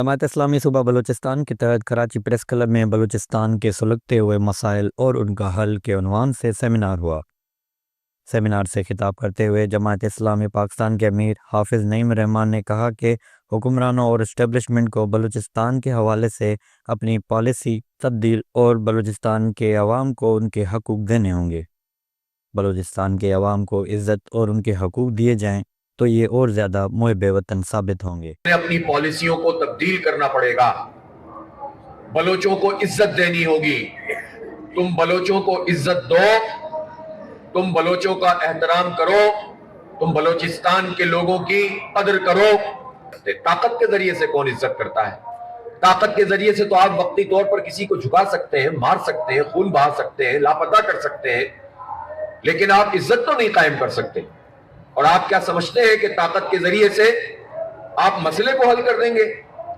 جماعت اسلامی صوبہ بلوچستان کے تحت کراچی پریس کلب میں بلوچستان کے سلگتے ہوئے مسائل اور ان کا حل کے عنوان سے سیمینار ہوا۔ سیمینار سے خطاب کرتے ہوئے جماعت اسلامی پاکستان کے امیر حافظ نعیم الرحمن نے کہا کہ حکمرانوں اور اسٹیبلشمنٹ کو بلوچستان کے حوالے سے اپنی پالیسی تبدیل اور بلوچستان کے عوام کو ان کے حقوق دینے ہوں گے۔ بلوچستان کے عوام کو عزت اور ان کے حقوق دیے جائیں تو یہ اور زیادہ محب وطن ثابت ہوں گے۔ اپنی پالیسیوں کو تبدیل کرنا پڑے گا، بلوچوں کو عزت دینی ہوگی۔ تم بلوچوں کو عزت دو، تم بلوچوں کا احترام کرو، تم بلوچستان کے لوگوں کی قدر کرو۔ طاقت کے ذریعے سے کون عزت کرتا ہے؟ طاقت کے ذریعے سے تو آپ وقتی طور پر کسی کو جھکا سکتے ہیں، مار سکتے ہیں، خون بہا سکتے ہیں، لاپتہ کر سکتے ہیں، لیکن آپ عزت تو نہیں قائم کر سکتے۔ اور آپ کیا سمجھتے ہیں کہ طاقت کے ذریعے سے آپ مسئلے کو حل کر دیں گے؟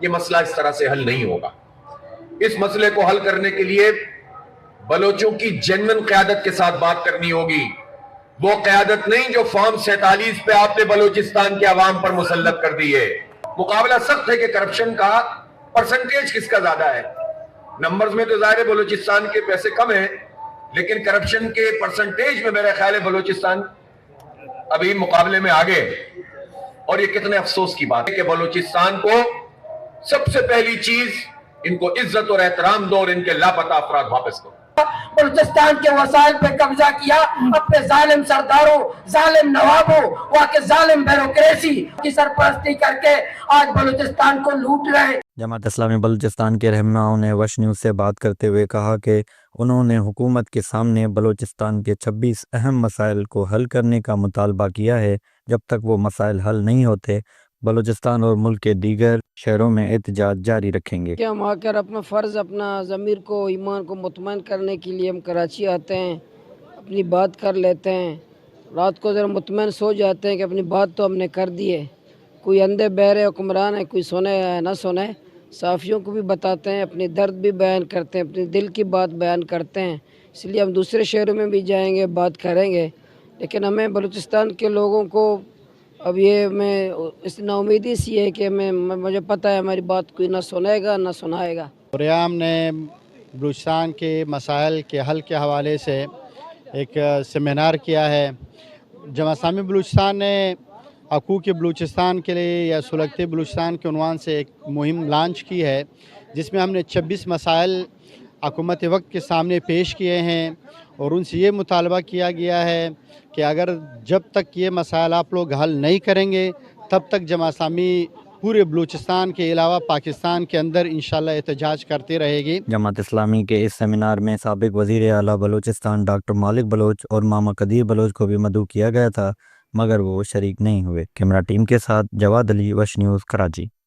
یہ مسئلہ اس طرح سے حل نہیں ہوگا۔ اس مسئلے کو حل کرنے کے لیے بلوچوں کی جنون قیادت کے ساتھ بات کرنی ہوگی، وہ قیادت نہیں جو فارم 47 پہ آپ نے بلوچستان کے عوام پر مسلط کر دی ہے۔ مقابلہ سخت ہے کہ کرپشن کا پرسنٹیج کس کا زیادہ ہے۔ نمبرز میں تو ظاہر ہے بلوچستان کے پیسے کم ہیں، لیکن کرپشن کے پرسنٹیج میں میرے خیال ہے بلوچستان ابھی مقابلے میں آگے۔ اور یہ کتنے افسوس کی بات ہے کہ بلوچستان کو سب سے پہلی چیز ان کو عزت اور احترام دو اور ان کے لاپتہ افراد واپس کرو۔ بلوچستان کے وسائل پہ قبضہ کیا، اپنے ظالم سرداروں، ظالم نوابوں، وہاں کے ظالم بیوروکریسی کی سرپرستی کر کے آج بلوچستان کو لوٹ رہے ہیں۔ جماعت اسلامی بلوچستان کے رہنماؤں نے وش نیوز سے بات کرتے ہوئے کہا کہ انہوں نے حکومت کے سامنے بلوچستان کے 26 اہم مسائل کو حل کرنے کا مطالبہ کیا ہے۔ جب تک وہ مسائل حل نہیں ہوتے بلوچستان اور ملک کے دیگر شہروں میں احتجاج جاری رکھیں گے۔ کہ ہم آ کر اپنا فرض، اپنا ضمیر کو، ایمان کو مطمئن کرنے کے لیے ہم کراچی آتے ہیں، اپنی بات کر لیتے ہیں، رات کو ذرا مطمئن سو جاتے ہیں کہ اپنی بات تو ہم نے کر دی ہے۔ کوئی اندھے بہرے حکمران ہے، کوئی سنے ہے نہ سنے، صحافیوں کو بھی بتاتے ہیں، اپنی درد بھی بیان کرتے ہیں، اپنی دل کی بات بیان کرتے ہیں۔ اس لیے ہم دوسرے شہروں میں بھی جائیں گے، بات کریں گے، لیکن ہمیں بلوچستان کے لوگوں کو اب یہ میں اس نا امیدی سی ہے کہ مجھے پتہ ہے ہماری بات کوئی نہ سنے گا نہ سنائے گا۔ ریام نے بلوچستان کے مسائل کے حل کے حوالے سے ایک سیمینار کیا ہے۔ جماعت اسلامی بلوچستان نے حقوق بلوچستان کے لیے یا سلگتے بلوچستان کے عنوان سے ایک مہم لانچ کی ہے، جس میں ہم نے 26 مسائل حکومت وقت کے سامنے پیش کیے ہیں اور ان سے یہ مطالبہ کیا گیا ہے کہ اگر جب تک یہ مسائل آپ لوگ حل نہیں کریں گے تب تک جماعت اسلامی پورے بلوچستان کے علاوہ پاکستان کے اندر انشاءاللہ احتجاج کرتی رہے گی۔ جماعت اسلامی کے اس سیمینار میں سابق وزیر اعلیٰ بلوچستان ڈاکٹر مالک بلوچ اور ماما قدیر بلوچ کو بھی مدعو کیا گیا تھا، مگر وہ شریک نہیں ہوئے۔ کیمرہ ٹیم کے ساتھ جواد علی، وش نیوز، کراچی۔